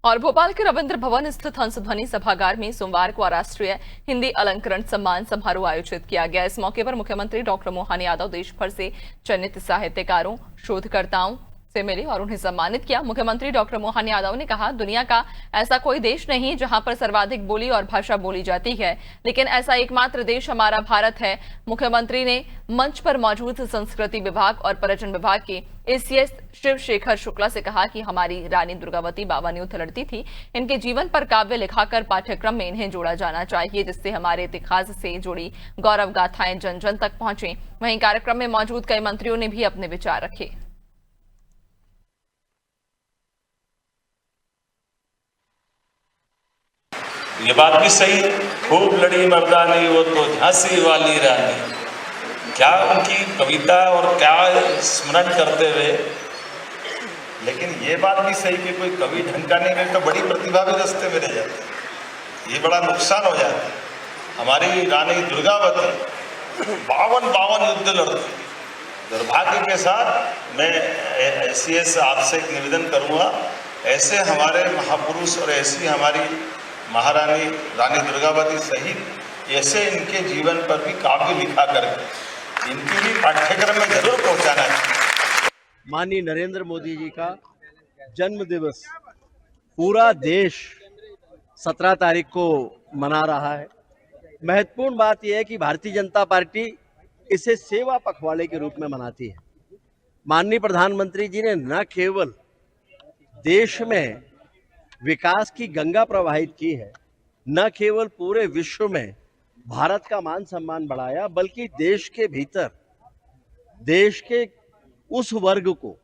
और भोपाल के रविंद्र भवन स्थित हंसध्वनि सभागार में सोमवार को राष्ट्रीय हिंदी अलंकरण सम्मान समारोह आयोजित किया गया। इस मौके पर मुख्यमंत्री डॉक्टर मोहन यादव देश भर से चयनित साहित्यकारों, शोधकर्ताओं से मिले और उन्हें सम्मानित किया। मुख्यमंत्री डॉक्टर मोहन यादव ने कहा, दुनिया का ऐसा कोई देश नहीं जहां पर सर्वाधिक बोली और भाषा बोली जाती है, लेकिन ऐसा एकमात्र देश हमारा भारत है। मुख्यमंत्री ने मंच पर मौजूद संस्कृति विभाग और पर्यटन विभाग के एसीएस शिवशेखर शुक्ला से कहा कि हमारी रानी दुर्गावती बावन युद्ध लड़ती थी। इनके जीवन पर काव्य लिखाकर पाठ्यक्रम में इन्हें जोड़ा जाना चाहिए, जिससे हमारे इतिहास से जुड़ी गौरव गाथाएं जन जन तक पहुंचे। वहीं कार्यक्रम में मौजूद कई मंत्रियों ने भी अपने विचार रखे। ये बात भी सही है, खूब लड़ी मर्दानी वो तो झांसी वाली रानी। क्या उनकी कविता और क्या स्मरण करते हुए, लेकिन ये बात भी सही कि कोई कवि ढंग का नहीं रहे तो बड़ी प्रतिभा भी रास्ते में रह जाती, ये बड़ा नुकसान हो जाता है। हमारी रानी दुर्गावती 52 युद्ध लड़ती। दुर्भाग्य के साथ मैं एसीएस आपसे एक निवेदन करूँगा, ऐसे हमारे महापुरुष और ऐसी हमारी महारानी रानी दुर्गावती सहित ऐसे इनके जीवन पर भी काव्य लिखा करके इनकी भी पाठ्यक्रम में जरूर पहुंचाना चाहिए। माननीय नरेंद्र मोदी जी का जन्म दिवस पूरा देश 17 तारीख को मना रहा है। महत्वपूर्ण बात यह है कि भारतीय जनता पार्टी इसे सेवा पखवाड़े के रूप में मनाती है। माननीय प्रधानमंत्री जी ने न केवल देश में विकास की गंगा प्रवाहित की है, न केवल पूरे विश्व में भारत का मान सम्मान बढ़ाया, बल्कि देश के भीतर देश के उस वर्ग को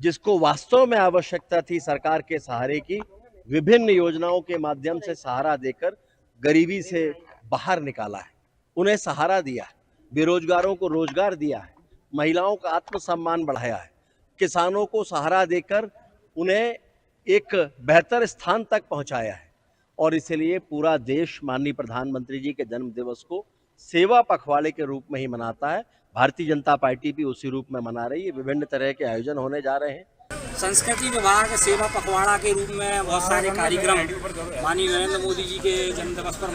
जिसको वास्तव में आवश्यकता थी सरकार के सहारे की, विभिन्न योजनाओं के माध्यम से सहारा देकर गरीबी से बाहर निकाला है, उन्हें सहारा दिया है, बेरोजगारों को रोजगार दिया है, महिलाओं का आत्मसम्मान बढ़ाया है, किसानों को सहारा देकर उन्हें एक बेहतर स्थान तक पहुंचाया है। और इसलिए पूरा देश माननीय प्रधानमंत्री जी के जन्म दिवस को सेवा पखवाड़े के रूप में ही मनाता है। भारतीय जनता पार्टी भी उसी रूप में मना रही है। विभिन्न तरह के आयोजन होने जा रहे हैं। संस्कृति विभाग सेवा पखवाड़ा के रूप में बहुत सारे कार्यक्रम माननीय नरेंद्र मोदी जी के जन्म दिवस पर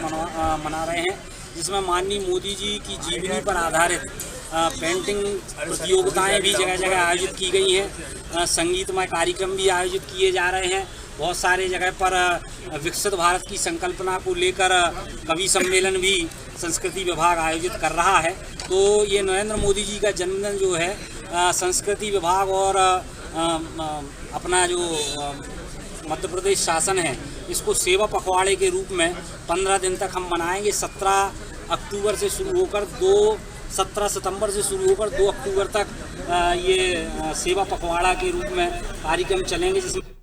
मना रहे हैं, जिसमें माननीय मोदी जी की जीवनी पर आधारित पेंटिंग प्रतियोगिताएं भी जगह जगह आयोजित की गई हैं। संगीतमय कार्यक्रम भी आयोजित किए जा रहे हैं। बहुत सारे जगह पर विकसित भारत की संकल्पना को लेकर कवि सम्मेलन भी संस्कृति विभाग आयोजित कर रहा है। तो ये नरेंद्र मोदी जी का जन्मदिन जो है, संस्कृति विभाग और अपना जो मध्य प्रदेश शासन है, इसको सेवा पखवाड़े के रूप में 15 दिन तक हम मनाएंगे। 17 अक्टूबर से शुरू होकर 17 सितंबर से शुरू होकर 2 अक्टूबर तक ये सेवा पखवाड़ा के रूप में कार्यक्रम चलेंगे, जिसमें